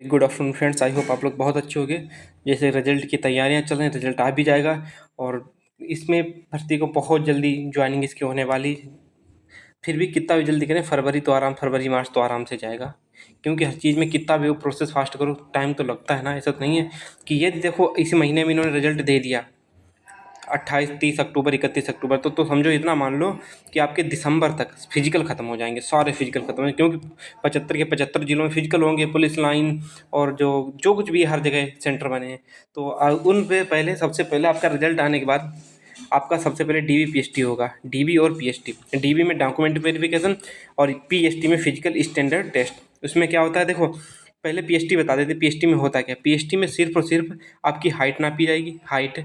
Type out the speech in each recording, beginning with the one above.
Good afternoon friends, I hope आप लोग बहुत अच्छे होंगे। जैसे रिजल्ट की तैयारियां चल रही हैं, रिजल्ट आ भी जाएगा और इसमें भर्ती को बहुत जल्दी ज्वाइनिंग इसकी होने वाली। फिर भी कितना भी जल्दी करें, फरवरी मार्च तो आराम से जाएगा, क्योंकि हर चीज़ में कितना भी वो प्रोसेस फास्ट करो टाइम तो लगता है ना। ऐसा तो नहीं है कि ये देखो इस महीने में इन्होंने रिजल्ट दे दिया 28 30 अक्टूबर 31 अक्टूबर, तो समझो इतना मान लो कि आपके दिसंबर तक फिजिकल ख़त्म हो जाएंगे, सारे फिजिकल ख़त्म होंगे, क्योंकि 75 के 75 जिलों में फिजिकल होंगे, पुलिस लाइन और जो जो कुछ भी हर जगह सेंटर बने हैं। तो उन पे पहले सबसे पहले आपका रिजल्ट आने के बाद आपका सबसे पहले डीवी पीएचटी होगा। डीवी और पीएचटी, डीवी में डॉक्यूमेंट वेरिफिकेशन और पीएचटी में फिजिकल स्टैंडर्ड टेस्ट। उसमें क्या होता है देखो, पहले पीएचटी बता देते, पीएचटी में होता क्या। पीएचटी में सिर्फ और सिर्फ आपकी हाइट नापी जाएगी, हाइट,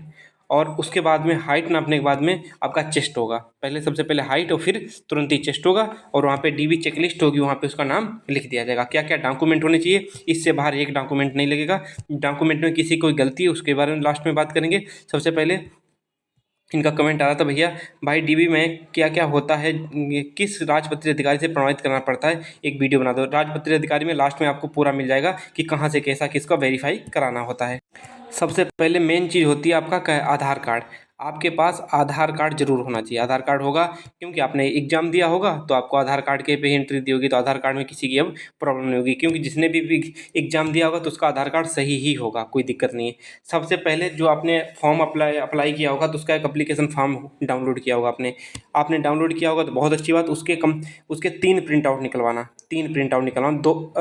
और उसके बाद में हाइट नापने के बाद में आपका चेस्ट होगा। पहले सबसे पहले हाइट और फिर तुरंत ही चेस्ट होगा, और वहाँ पे डीवी चेकलिस्ट होगी, वहाँ पे उसका नाम लिख दिया जाएगा। क्या क्या डॉक्यूमेंट होने चाहिए, इससे बाहर एक डॉक्यूमेंट नहीं लगेगा। डॉक्यूमेंट में किसी कोई गलती है उसके बारे में लास्ट में बात करेंगे। सबसे पहले इनका कमेंट आ रहा था, भैया भाई डीबी में क्या क्या होता है, किस राजपत्रित अधिकारी से प्रमाणित करना पड़ता है, एक वीडियो बना दो। राजपत्रित अधिकारी में लास्ट में आपको पूरा मिल जाएगा कि कहाँ से कैसा किसका वेरीफाई कराना होता है। सबसे पहले मेन चीज़ होती है आपका क्या है, आधार कार्ड। आपके पास आधार कार्ड जरूर होना चाहिए। आधार कार्ड होगा क्योंकि आपने एग्जाम दिया होगा, तो आपको आधार कार्ड के पे एंट्री दी होगी, तो आधार कार्ड में किसी की अब प्रॉब्लम नहीं होगी, क्योंकि जिसने भी एग्जाम दिया होगा तो उसका आधार कार्ड सही ही होगा, कोई दिक्कत नहीं है। सबसे पहले जो आपने फॉर्म अप्लाई किया होगा, तो उसका एक अप्लीकेशन फॉर्म डाउनलोड किया होगा आपने डाउनलोड किया होगा तो बहुत अच्छी बात। उसके 3 प्रिंट आउट निकलवाना, 3 प्रिंट आउट निकलवाना। दो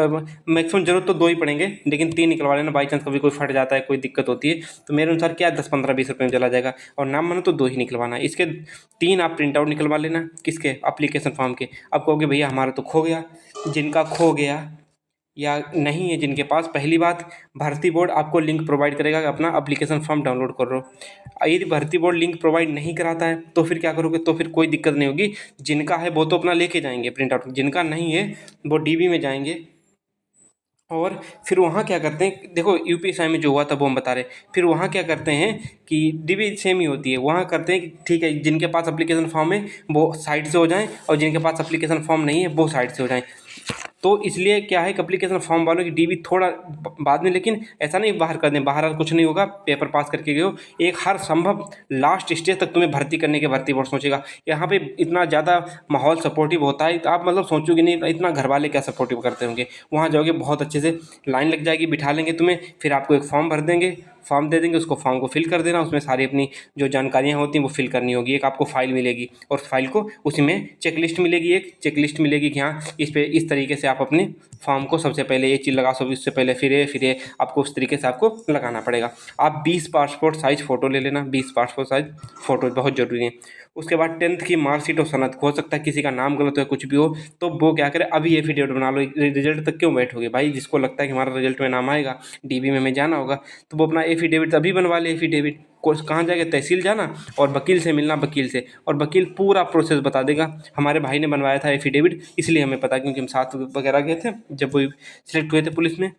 मैक्सिमम जरूरत तो 2 ही पड़ेंगे, लेकिन 3 निकलवा लेना। बाई चांस कभी कोई फट जाता है, कोई दिक्कत होती है, तो मेरे अनुसार क्या 10 15 20 रुपये में चला जाएगा। और नाम मानो तो 2 ही निकलवाना। इसके 3 आप प्रिंट आउट निकलवा लेना। किसके, एप्लीकेशन फॉर्म के। आप कहोगे भैया हमारा तो खो गया। जिनका खो गया या नहीं है जिनके पास, पहली बात, भर्ती बोर्ड आपको लिंक प्रोवाइड करेगा कि अपना एप्लीकेशन फॉर्म डाउनलोड करो। यदि भर्ती बोर्ड लिंक प्रोवाइड नहीं कराता है तो फिर क्या करोगे, तो फिर कोई दिक्कत नहीं होगी। जिनका है वो तो अपना लेके जाएंगे प्रिंट आउट, जिनका नहीं है वो डीबी में जाएंगे। और फिर वहाँ क्या करते हैं, देखो यूपीएसआई में जो हुआ था वो हम बता रहे। फिर वहाँ क्या करते हैं कि डीबी सेम ही होती है। वहाँ करते हैं कि ठीक है, जिनके पास एप्लीकेशन फॉर्म है वो साइड से हो जाएं, और जिनके पास एप्लीकेशन फॉर्म नहीं है वो साइड से हो जाएं। तो इसलिए क्या है कि एप्लीकेशन फॉर्म वालों की डीबी थोड़ा बाद में, लेकिन ऐसा नहीं बाहर कर दें, बाहर कुछ नहीं होगा, पेपर पास करके गए हो। एक हर संभव लास्ट स्टेज तक तुम्हें भर्ती करने के भर्ती बोर्ड सोचेगा। यहाँ पे इतना ज़्यादा माहौल सपोर्टिव होता है, तो आप मतलब सोचोगे नहीं इतना घर वाले क्या सपोर्टिव करते होंगे। वहाँ जाओगे बहुत अच्छे से लाइन लग जाएगी, बिठा लेंगे तुम्हें, फिर आपको एक फॉर्म भर देंगे, फॉर्म दे देंगे, उसको फॉर्म को फिल कर देना। उसमें सारी अपनी जो जानकारियाँ होती हैं वो फिल करनी होगी। एक आपको फाइल मिलेगी, और फाइल को उसी में चेकलिस्ट मिलेगी, एक चेकलिस्ट मिलेगी कि हाँ इस पे इस तरीके से आप अपने फॉर्म को सबसे पहले ये चीज़ लगा सको, इससे पहले फिर ये आपको उस तरीके से आपको लगाना पड़ेगा। आप 20 पासपोर्ट साइज़ फ़ोटो ले लेना, 20 पासपोर्ट साइज़ फ़ोटो बहुत ज़रूरी है। उसके बाद 10th की मार्कशीट और सनद, हो सकता है किसी का नाम गलत हो, कुछ भी हो, तो वो क्या करे, अभी एफिडेविट बना लो। रिजल्ट तक क्यों बैठोगे भाई, जिसको लगता है कि हमारा रिजल्ट में नाम आएगा, डीबी में हमें जाना होगा, तो वो अपना एफिडेविट अभी बनवा ले। एफिडेविट को कहाँ जाके, तहसील जाना और वकील से मिलना, वकील से, और वकील पूरा प्रोसेस बता देगा। हमारे भाई ने बनवाया था एफिडेविट, इसलिए हमें पता, क्योंकि हम साथ वगैरह गए थे जब वो सिलेक्ट हुए थे पुलिस में,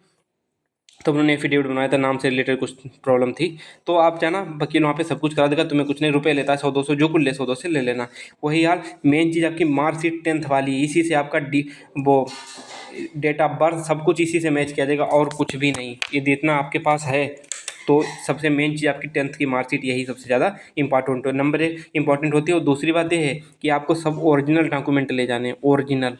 तो उन्होंने एफिडेविट बनवाया था, नाम से रिलेटेड कुछ प्रॉब्लम थी। तो आप जाना, वकील वहाँ पे सब कुछ करा देगा, तुम्हें कुछ नहीं, रुपए लेता है 100 200 जो कुछ ले 100 200 ले लेना। वही यार मेन चीज़ आपकी मार्कशीट 10th वाली, इसी से आपका वो डेट ऑफ बर्थ सब कुछ इसी से मैच किया जाएगा, और कुछ भी नहीं। यदि इतना आपके पास है तो सबसे मेन चीज़ आपकी 10th की मार्कशीट, यही सबसे ज़्यादा इंपॉर्टेंट हो, नंबर 1 इंपॉर्टेंट होती है। और दूसरी बात ये है कि आपको सब ओरिजिनल डॉक्यूमेंट ले जाने हैं, ओरिजिनल।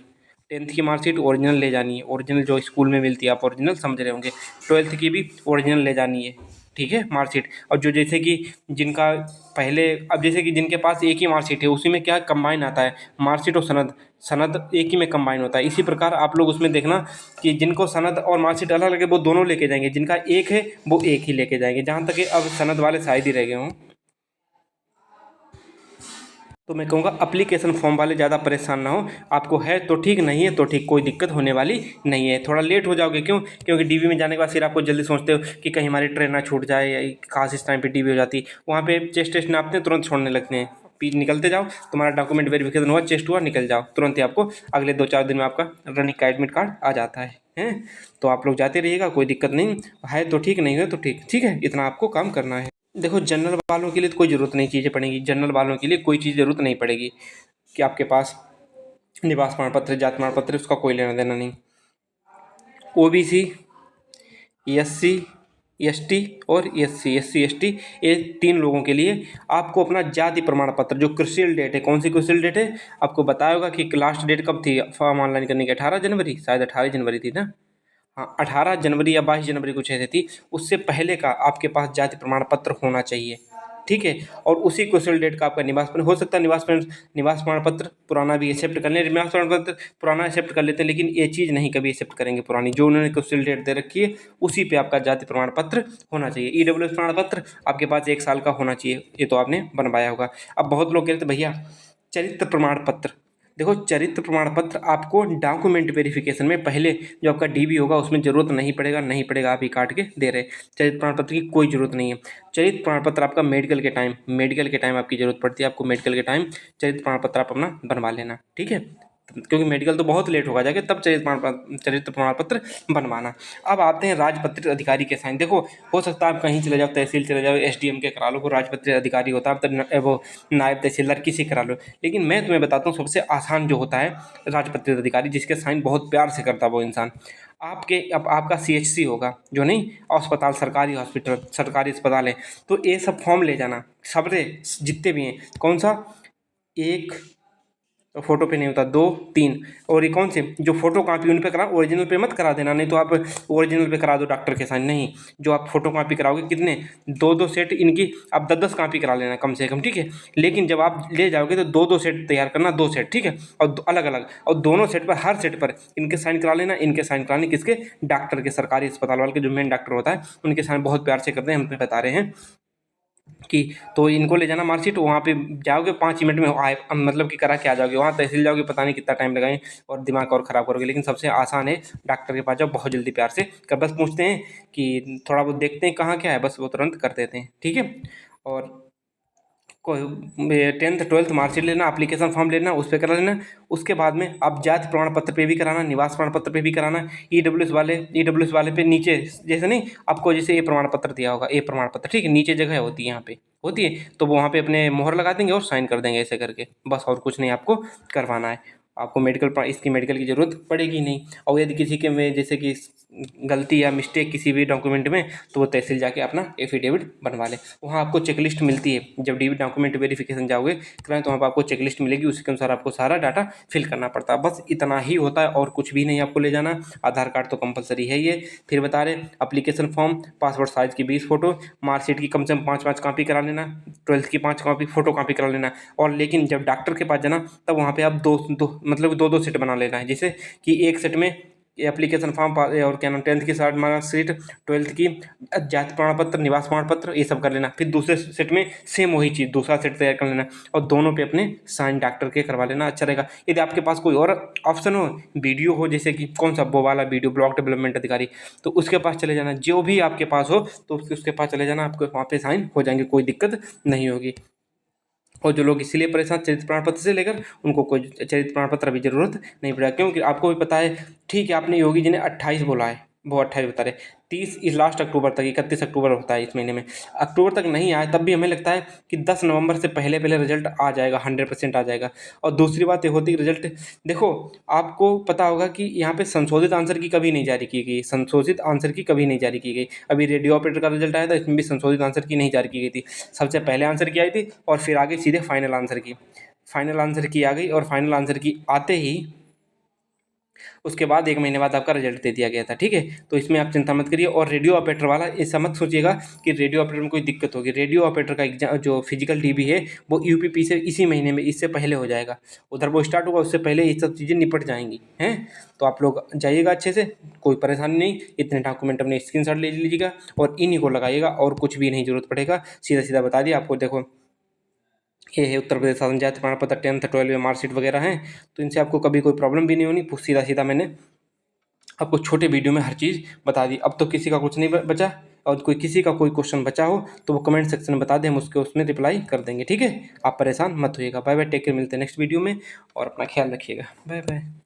10th की मार्कशीट ओरिजिनल ले जानी है, ओरिजिनल जो स्कूल में मिलती है, आप ओरिजिनल समझ रहे होंगे। 12th की भी ओरिजिनल ले जानी है, ठीक है, मार्कशीट। और जो जैसे कि जिनका पहले, अब जैसे कि जिनके पास एक ही मार्कशीट है, उसी में क्या कंबाइन आता है, मार्कशीट और सनद, सनद एक ही में कंबाइन होता है। इसी प्रकार आप लोग उसमें देखना कि जिनको सनद और मार्कशीट अलग अलग है वो दोनों लेके जाएंगे, जिनका एक है वो एक ही लेके जाएंगे। जहाँ तक कि अब सनद वाले शायद ही रह गए हों, तो मैं कहूँगा एप्लीकेशन फॉर्म वाले ज़्यादा परेशान ना हो। आपको है तो ठीक, नहीं है तो ठीक, कोई दिक्कत होने वाली नहीं है। थोड़ा लेट हो जाओगे, क्यों, क्योंकि डीबी में जाने के बाद फिर आपको जल्दी सोचते हो कि कहीं हमारी ट्रेन ना छूट जाए, या काश इस टाइम पे डीबी हो जाती। वहाँ पे चेस्ट टेस्ट नापते हैं, तुरंत छोड़ने लगते हैं, निकलते जाओ, तुम्हारा डॉक्यूमेंट वेरिफिकेशन हुआ, चेस्ट हुआ, निकल जाओ, तुरंत ही आपको अगले 2 4 दिन में आपका रनिंग का एडमिट कार्ड आ जाता है हैं। तो आप लोग जाते रहिएगा, कोई दिक्कत नहीं है तो ठीक, नहीं है तो ठीक, ठीक है, इतना आपको काम करना है। देखो जनरल वालों के लिए तो कोई ज़रूरत नहीं चीज़ें पड़ेगी, जनरल वालों के लिए कोई चीज़ ज़रूरत नहीं पड़ेगी कि आपके पास निवास प्रमाण पत्र, जाति प्रमाण पत्र, उसका कोई लेना देना नहीं। ओबीसी SC ST और SC ST, ये 3 लोगों के लिए आपको अपना जाति प्रमाण पत्र, जो क्रूशियल डेट है, कौन सी क्रूशियल डेट है आपको बताया होगा कि लास्ट डेट कब थी फॉर्म ऑनलाइन करने की, 18 जनवरी, शायद 18 जनवरी थी ना। हाँ, 18 जनवरी या 22 जनवरी कुछ ऐसी थी। उससे पहले का आपके पास जाति प्रमाण पत्र होना चाहिए, ठीक है। और उसी क्रूशियल डेट का आपका निवास प्रमाण हो सकता है, निवास प्रमाण पत्र पुराना भी एक्सेप्ट कर लें, निवास प्रमाण पत्र पुराना एक्सेप्ट कर लेते हैं, लेकिन ये चीज़ नहीं कभी एक्सेप्ट करेंगे पुरानी, जो उन्होंने क्रूशियल डेट दे रखी है उसी पे आपका जाति प्रमाण पत्र होना चाहिए। EWS प्रमाण पत्र आपके पास 1 साल का होना चाहिए, ये तो आपने बनवाया होगा। अब बहुत लोग कहते हैं भैया चरित्र प्रमाण पत्र, देखो चरित्र प्रमाण पत्र आपको डॉक्यूमेंट वेरिफिकेशन में पहले जो आपका DB होगा उसमें जरूरत नहीं पड़ेगा, आप ही काट के दे रहे। चरित्र प्रमाण पत्र की कोई जरूरत नहीं है। चरित्र प्रमाण पत्र आपका मेडिकल के टाइम आपकी जरूरत पड़ती है, आपको मेडिकल के टाइम चरित्र प्रमाण पत्र आप अपना बनवा लेना, ठीक है। क्योंकि मेडिकल तो बहुत लेट होगा जाके, तब चरित्र प्रमाण पत्र बनवाना। अब आते हैं राजपत्रित अधिकारी के साइन। देखो हो सकता है आप कहीं चले जाओ, तहसील चले जाओ, SDM के करा लो, वो राजपत्रित अधिकारी होता है, तब वो नायब तहसीलदार किसी करा लो। लेकिन मैं तुम्हें बताता हूँ सबसे आसान जो होता है राजपत्रित अधिकारी, जिसके साइन बहुत प्यार से करता है वो इंसान। अब आपका CHC होगा जो नहीं, अस्पताल, सरकारी हॉस्पिटल, सरकारी अस्पताल है, तो ये सब फॉर्म ले जाना, सबरे जितने भी हैं। कौन सा? एक तो फोटो पे नहीं होता, 2 3, और ये कौन से जो फोटो कॉपी उन पे करा, ओरिजिनल पे मत करा देना, नहीं तो आप ओरिजिनल पे करा दो डॉक्टर के साइन, नहीं, जो आप फोटो कॉपी कराओगे कितने 2 सेट इनकी, आप 10 कॉपी करा लेना कम से कम, ठीक है। लेकिन जब आप ले जाओगे तो 2 सेट तैयार करना, 2 सेट, ठीक है, और अलग अलग, और दोनों सेट पर, हर सेट पर इनके साइन करा लेना, इनके साइन कराने किसके? डॉक्टर के, सरकारी अस्पताल वाले के, जो मेन डॉक्टर होता है उनके साइन बहुत प्यार से करते हैं, हम पे बता रहे हैं कि तो इनको ले जाना मार्कशीट, वहाँ पे जाओगे 5 मिनट में आए, मतलब कि करा के आ जाओगे। वहाँ तहसील जाओगे पता नहीं कितना टाइम लगाएं और दिमाग और ख़राब करोगे, लेकिन सबसे आसान है डॉक्टर के पास जाओ, बहुत जल्दी प्यार से बस पूछते हैं कि थोड़ा बहुत देखते हैं कहाँ क्या है, बस वो तुरंत कर देते हैं, ठीक है। और कोई 10th 12th मार्कशीट लेना, एप्लीकेशन फॉर्म लेना, उस पर करा लेना। उसके बाद में आप जाति प्रमाण पत्र पे भी कराना, निवास प्रमाण पत्र पे भी कराना। EWS वाले पे नीचे, जैसे नहीं आपको जैसे ये प्रमाण पत्र दिया होगा, ये प्रमाण पत्र, ठीक है, नीचे जगह होती है, यहाँ पे होती है, तो वो वहाँ पे अपने मोहर लगा देंगे और साइन कर देंगे ऐसे करके, बस और कुछ नहीं आपको करवाना है। आपको इसकी मेडिकल की ज़रूरत पड़ेगी नहीं। और यदि किसी के में जैसे कि गलती या मिस्टेक किसी भी डॉक्यूमेंट में, तो वो तहसील जाके अपना एफिडेविट बनवा ले। वहाँ आपको चेकलिस्ट मिलती है, जब डॉक्यूमेंट वेरिफिकेशन जाओगे कराएं तो वहाँ पर आपको चेकलिस्ट मिलेगी, उसके अनुसार आपको सारा डाटा फिल करना पड़ता है। बस इतना ही होता है और कुछ भी नहीं आपको ले जाना। आधार कार्ड तो कंपलसरी है ये। फिर बता रहे अप्लीकेशन फॉर्म, पासपोर्ट साइज़ की 20 फोटो, मार्कशीट की कम से कम 5 कॉपी करा लेना, 12th की 5 कॉपी फोटो कॉपी करा लेना। और लेकिन जब डॉक्टर के पास जाना तब वहाँ पे आप दो सेट बना लेना है, जैसे कि एक सेट में एप्लीकेशन फॉर्म और क्या नाम 10th की शार्ट मार्कशीट, 12th की जाति प्रमाण पत्र, निवास प्रमाण पत्र, ये सब कर लेना। फिर दूसरे सेट में सेम वही चीज़, दूसरा सेट तैयार कर लेना और दोनों पे अपने साइन डॉक्टर के करवा लेना, अच्छा रहेगा। यदि आपके पास कोई और ऑप्शन हो, वीडियो हो, जैसे कि कौन सा वो वाला वीडियो, ब्लॉक डेवलपमेंट अधिकारी, तो उसके पास चले जाना, जो भी आपके पास हो तो उसके पास चले जाना, आपको वहाँ पे साइन हो जाएंगे, कोई दिक्कत नहीं होगी। और जो लोग इसीलिए परेशान चरित्र प्रमाण पत्र से लेकर, उनको कोई चरित्र प्रमाण पत्र अभी ज़रूरत नहीं पड़ेगा, क्योंकि आपको भी पता है, ठीक है। आपने योगी जी ने 28 बोला है, वो 28 बता रहे, 30 इस लास्ट अक्टूबर तक, 31 अक्टूबर होता है इस महीने में, अक्टूबर तक नहीं आया तब भी हमें लगता है कि 10 नवंबर से पहले पहले रिजल्ट आ जाएगा, 100% आ जाएगा। और दूसरी बात ये होती है रिजल्ट, देखो आपको पता होगा कि यहाँ पे संशोधित आंसर की कभी नहीं जारी की गई, संशोधित आंसर की कभी नहीं जारी की गई। अभी रेडियो ऑपरेटर का रिजल्ट आया था, इसमें भी संशोधित आंसर की नहीं जारी की गई थी, सबसे पहले आंसर की आई थी और फिर आगे सीधे फाइनल आंसर की आ गई। और फाइनल आंसर की आते ही उसके बाद 1 महीने बाद आपका रिजल्ट दे दिया गया था, ठीक है। तो इसमें आप चिंता मत करिए। और रेडियो ऑपरेटर वाला ऐसा मत सोचिएगा कि रेडियो ऑपरेटर में कोई दिक्कत होगी। रेडियो ऑपरेटर का एग्जाम जो फिजिकल DB है वो UPP से इसी महीने में, इससे पहले हो जाएगा, उधर वो स्टार्ट होगा, उससे पहले ये सब चीज़ें निपट जाएंगी हैं। तो आप लोग जाइएगा अच्छे से, कोई परेशानी नहीं। इतने डॉक्यूमेंट अपने स्क्रीनशॉट ले लीजिएगा और इन्हीं को लगाइएगा, और कुछ भी नहीं जरूरत पड़ेगा। सीधा सीधा बता दिया आपको। देखो ये है उत्तर प्रदेश शासन जाति प्रमाण पत्र, 10th 12th मार्कशीट वगैरह हैं, तो इनसे आपको कभी कोई प्रॉब्लम भी नहीं होनी। सीधा सीधा मैंने आपको छोटे वीडियो में हर चीज़ बता दी। अब तो किसी का कुछ नहीं बचा, और किसी का कोई क्वेश्चन बचा हो तो वो कमेंट सेक्शन में बता दें, हम उसमें रिप्लाई कर देंगे, ठीक है। आप परेशान मत होइएगा। बाय बाय, टेक केयर, मिलते हैं नेक्स्ट वीडियो में, और अपना ख्याल रखिएगा। Bye bye.